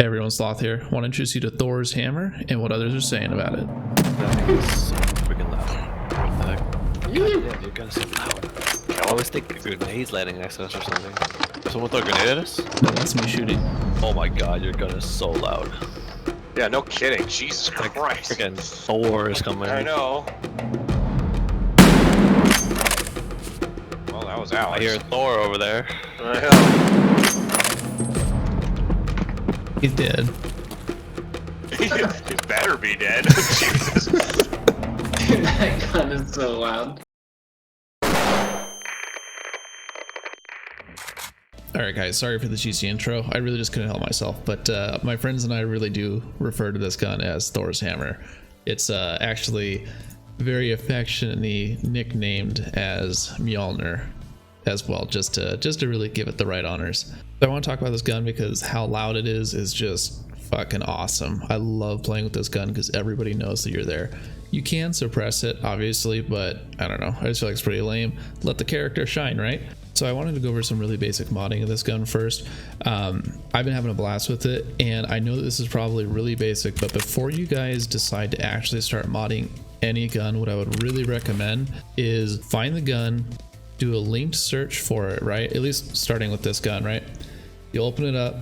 Hey everyone, Sloth here. Want to introduce you to Thor's hammer and what others are saying about it. That thing is so freaking loud. What the heck? God damn, you're gonna so loud. I always think a grenade's landing next to us or something. Did someone throw a grenade at us? No, that's me shooting. Oh my god, your gun is so loud. Yeah, no kidding. Jesus Christ. Freaking Thor is coming. I know. Well, that was ours. I hear Thor over there. I know. He's dead. He better be dead. Jesus. That gun is so loud. Alright guys, sorry for the cheesy intro. I really just couldn't help myself, but my friends and I really do refer to this gun as Thor's hammer. It's actually very affectionately nicknamed as Mjolnir as well, just to really give it the right honors. So I want to talk about this gun because how loud it is just fucking awesome. I love playing with this gun because everybody knows that you're there. You can suppress it, obviously, but I don't know. I just feel like it's pretty lame. Let the character shine, right? So I wanted to go over some really basic modding of this gun first. I've been having a blast with it, and I know that this is probably really basic, but before you guys decide to actually start modding any gun, what I would really recommend is find the gun, do a linked search for it, right? At least starting with this gun, right? You open it up,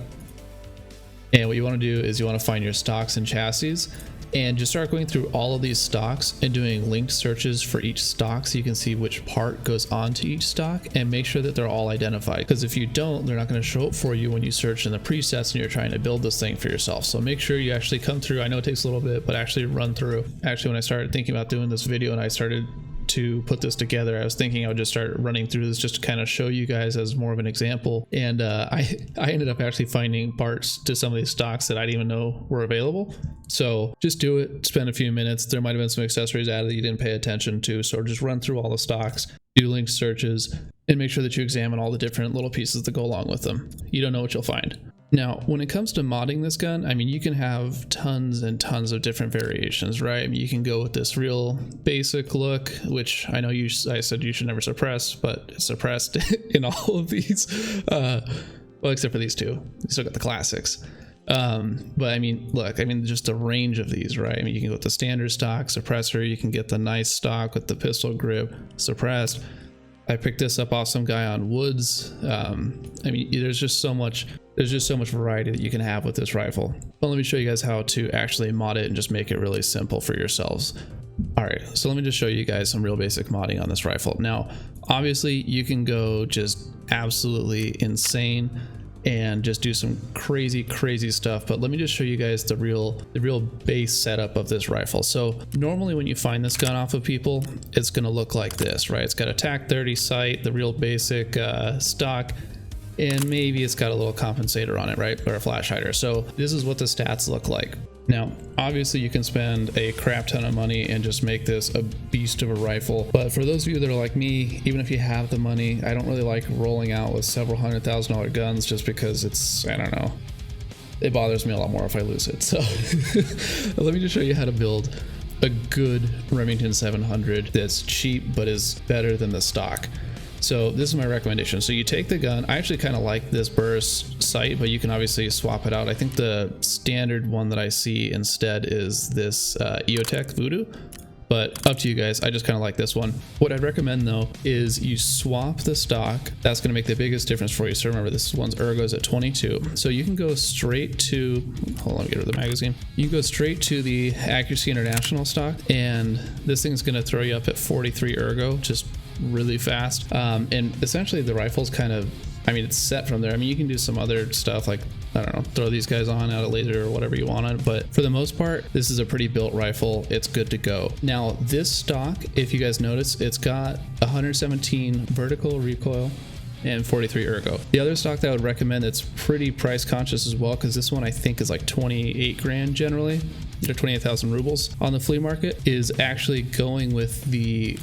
and what you want to do is you want to find your stocks and chassis, and just start going through all of these stocks and doing linked searches for each stock so you can see which part goes onto each stock, and make sure that they're all identified, because if you don't, they're not going to show up for you when you search in the presets and you're trying to build this thing for yourself. So make sure you actually come through. I know it takes a little bit, but actually run through. Actually, when I started thinking about doing this video and I started to put this together, I was thinking I would just start running through this just to kind of show you guys as more of an example. And I ended up actually finding parts to some of these stocks that I didn't even know were available. So just do it, spend a few minutes. There might have been some accessories added that you didn't pay attention to, so just run through all the stocks, do linked searches, and make sure that you examine all the different little pieces that go along with them. You don't know what you'll find. Now, when it comes to modding this gun, I mean, you can have tons and tons of different variations, right? I mean, you can go with this real basic look, which I know I said you should never suppress, but it's suppressed in all of these. Well, except for these two. You still got the classics. But I mean, look, I mean, just the range of these, right? I mean, you can go with the standard stock suppressor, you can get the nice stock with the pistol grip suppressed. I picked this up off some guy on Woods. I mean, there's just so much variety that you can have with this rifle. But let me show you guys how to actually mod it and just make it really simple for yourselves. All right, so let me just show you guys some real basic modding on this rifle. Now, obviously you can go just absolutely insane and just do some crazy stuff, but let me just show you guys the real base setup of this rifle. So normally when you find this gun off of people, it's going to look like this, right? It's got a TAC 30 sight, the real basic stock, and maybe it's got a little compensator on it, right? Or a flash hider. So this is what the stats look like. Now, obviously you can spend a crap ton of money and just make this a beast of a rifle. But for those of you that are like me, even if you have the money, I don't really like rolling out with several $100,000 guns just because it's, I don't know, it bothers me a lot more if I lose it. So let me just show you how to build a good Remington 700 that's cheap but is better than the stock. So this is my recommendation. So you take the gun. I actually kind of like this burst sight, but you can obviously swap it out. I think the standard one that I see instead is this EOTech Voodoo, but up to you guys. I just kind of like this one. What I'd recommend though is you swap the stock. That's going to make the biggest difference for you. So remember, this one's ergo's at 22. So you can go straight to, hold on, let me get rid of the magazine. You can go straight to the Accuracy International stock, and this thing's going to throw you up at 43 ergo, just really fast. And essentially the rifle's kind of, I mean, it's set from there. I mean, you can do some other stuff like, I don't know, throw these guys on, add a laser or whatever you want on it, but for the most part, this is a pretty built rifle. It's good to go. Now this stock, if you guys notice, it's got 117 vertical recoil and 43 ergo. The other stock that I would recommend that's pretty price conscious as well, because this one I think is like 28 grand generally, or 28,000 rubles on the flea market, is actually going with the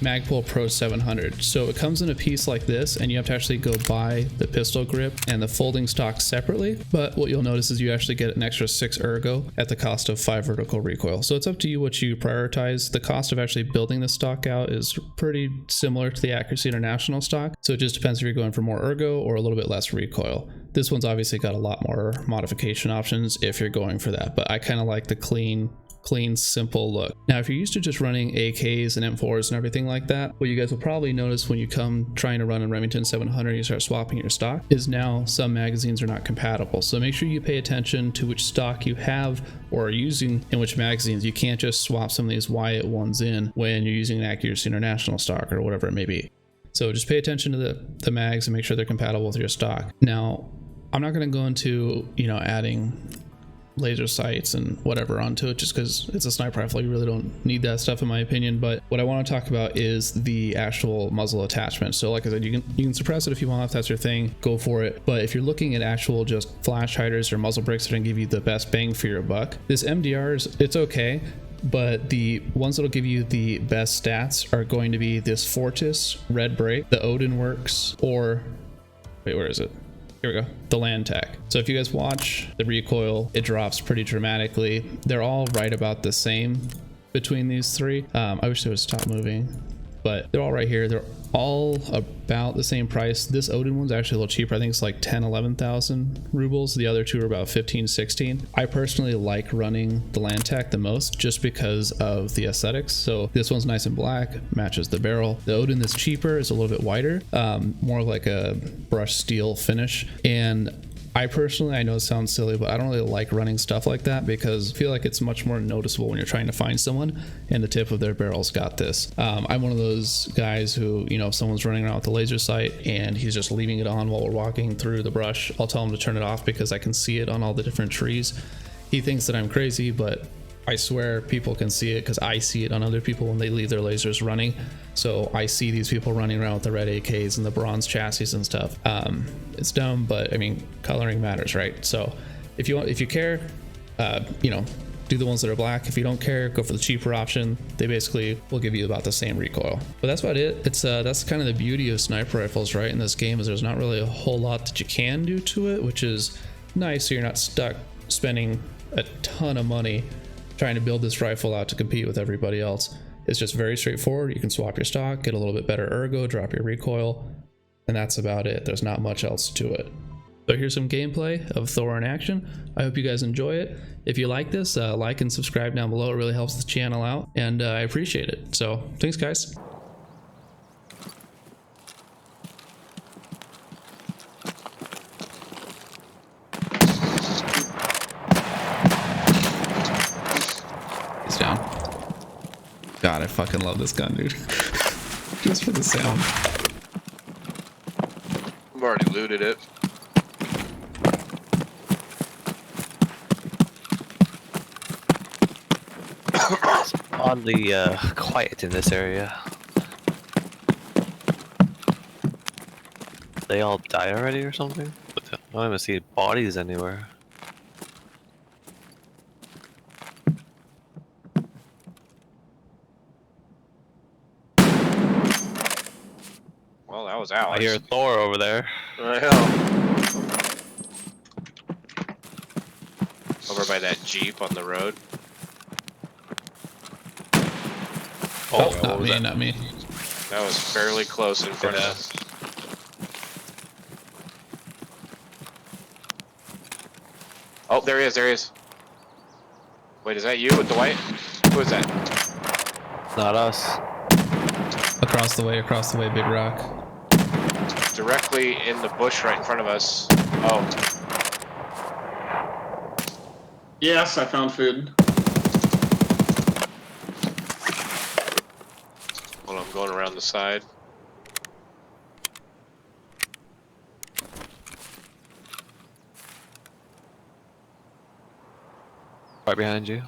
Magpul Pro 700. So it comes in a piece like this, and you have to actually go buy the pistol grip and the folding stock separately. But what you'll notice is you actually get an extra 6 ergo at the cost of 5 vertical recoil. So it's up to you what you prioritize. The cost of actually building the stock out is pretty similar to the Accuracy International stock. So it just depends if you're going for more ergo or a little bit less recoil. This one's obviously got a lot more modification options if you're going for that, but I kind of like the clean, simple look. Now, if you're used to just running AKs and M4s and everything like that, what you guys will probably notice when you come trying to run a Remington 700 and you start swapping your stock is now some magazines are not compatible. So make sure you pay attention to which stock you have or are using in which magazines. You can't just swap some of these Wyatt ones in when you're using an Accuracy International stock or whatever it may be. So just pay attention to the mags and make sure they're compatible with your stock. Now, I'm not going to go into, adding laser sights and whatever onto it just because it's a sniper rifle. You really don't need that stuff in my opinion. But what I want to talk about is the actual muzzle attachment. So like I said, you can suppress it if you want, if that's your thing, go for it. But if you're looking at actual just flash hiders or muzzle brakes that are going to give you the best bang for your buck, this MDR it's okay. But the ones that'll give you the best stats are going to be this Fortis red brake, the Odin Works, or wait, where is it? Here we go, the Land Tac. So if you guys watch the recoil, it drops pretty dramatically. They're all right about the same between these three. I wish they would stop moving, but they're all right here. They're all about the same price. This Odin one's actually a little cheaper. I think it's like 10,000-11,000 rubles. The other two are about 15,000-16,000. I personally like running the Land Tac the most just because of the aesthetics. So this one's nice and black, matches the barrel. The Odin that's cheaper is a little bit whiter, more like a brushed steel finish. And I personally, I know it sounds silly, but I don't really like running stuff like that because I feel like it's much more noticeable when you're trying to find someone and the tip of their barrel's got this. I'm one of those guys who, if someone's running around with a laser sight and he's just leaving it on while we're walking through the brush, I'll tell him to turn it off because I can see it on all the different trees. He thinks that I'm crazy, but I swear people can see it because I see it on other people when they leave their lasers running. So I see these people running around with the red AKs and the bronze chassis and stuff. It's dumb, but I mean, coloring matters, right? So if you care, do the ones that are black. If you don't care, go for the cheaper option. They basically will give you about the same recoil. But that's about it. It's that's kind of the beauty of sniper rifles, right? In this game is there's not really a whole lot that you can do to it, which is nice. So you're not stuck spending a ton of money trying to build this rifle out to compete with everybody else. It's just very straightforward. You can swap your stock, get a little bit better ergo, drop your recoil, and that's about it. There's not much else to it. So here's some gameplay of Thor in action. I hope you guys enjoy it. If you like this, like and subscribe down below. It really helps the channel out, and I appreciate it. So thanks, guys. He's down. God, I fucking love this gun, dude. Just for the sound. I've already looted it. It's oddly quiet in this area. They all die already or something? But I don't even see bodies anywhere. Well, that was Alex. I hear Thor over there. Well, over by that Jeep on the road. Oh, not me, not me. That was fairly close in front of us. Oh, there he is, there he is. Wait, is that you with the white? Who is that? Not us. Across the way, big rock. Directly in the bush right in front of us. Oh. Yes, I found food. Hold on, I'm going around the side. Right behind you.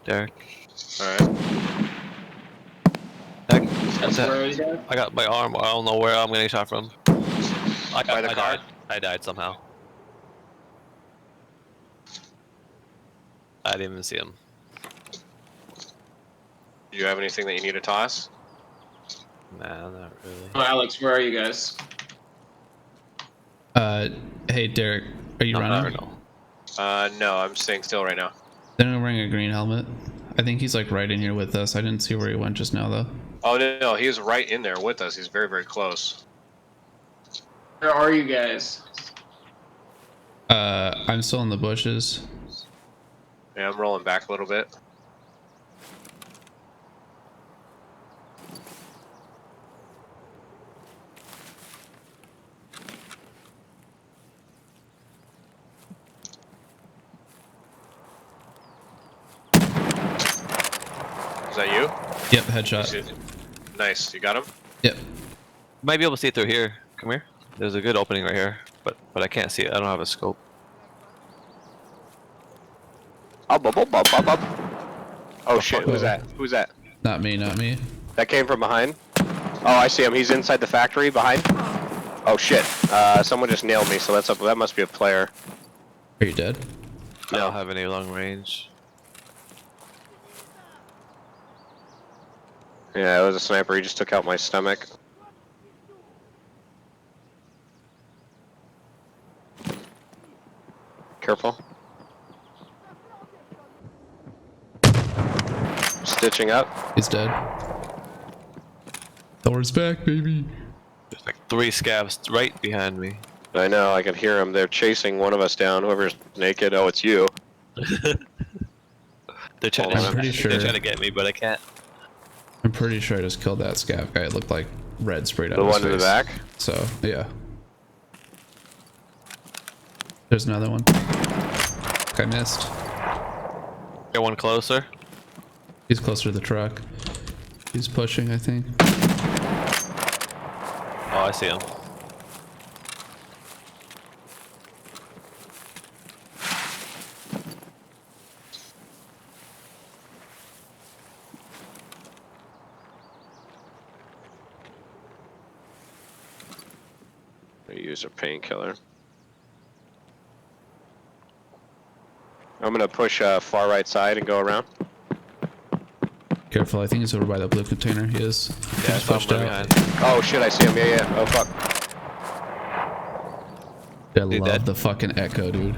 Derek. Alright. That's where you got? I got my arm. I don't know where I'm getting shot from. By the car? I died somehow. I didn't even see him. Do you have anything that you need to toss? Nah, not really. Oh, Alex, where are you guys? Hey Derek, are you running? No, I'm staying still right now. They're wearing a green helmet. I think he's like right in here with us. I didn't see where he went just now though. Oh no, he was right in there with us. He's very, very close. Where are you guys? I'm still in the bushes. Yeah, I'm rolling back a little bit. Is that you? Yep, headshot. Nice. You got him? Yep. Might be able to see through here. Come here. There's a good opening right here, but I can't see it. I don't have a scope. Up. Oh shit! Who's that? Who's that? Not me, not me. That came from behind. Oh, I see him. He's inside the factory behind. Oh shit! Someone just nailed me. So that must be a player. Are you dead? I don't have any long range. Yeah, it was a sniper. He just took out my stomach. Careful. Stitching up. He's dead. Thor's back, baby. There's like 3 scabs right behind me. I know, I can hear them. They're chasing one of us down. Whoever's naked. Oh, it's you. They're trying, I'm pretty sure. they're trying to get me, but I can't. I'm pretty sure I just killed that scav guy. It looked like red sprayed out The his one in the face. back? So, yeah. There's another one. I missed. Get one closer. He's closer to the truck. He's pushing, I think. Oh, I see him. I use a painkiller. I'm gonna push far right side and go around. Careful, I think he's over by the blue container. He is. Yeah, I He's saw him pushed right out. behind. Oh shit, I see him. Yeah. Oh fuck. I Dude, love that- the fucking echo, dude.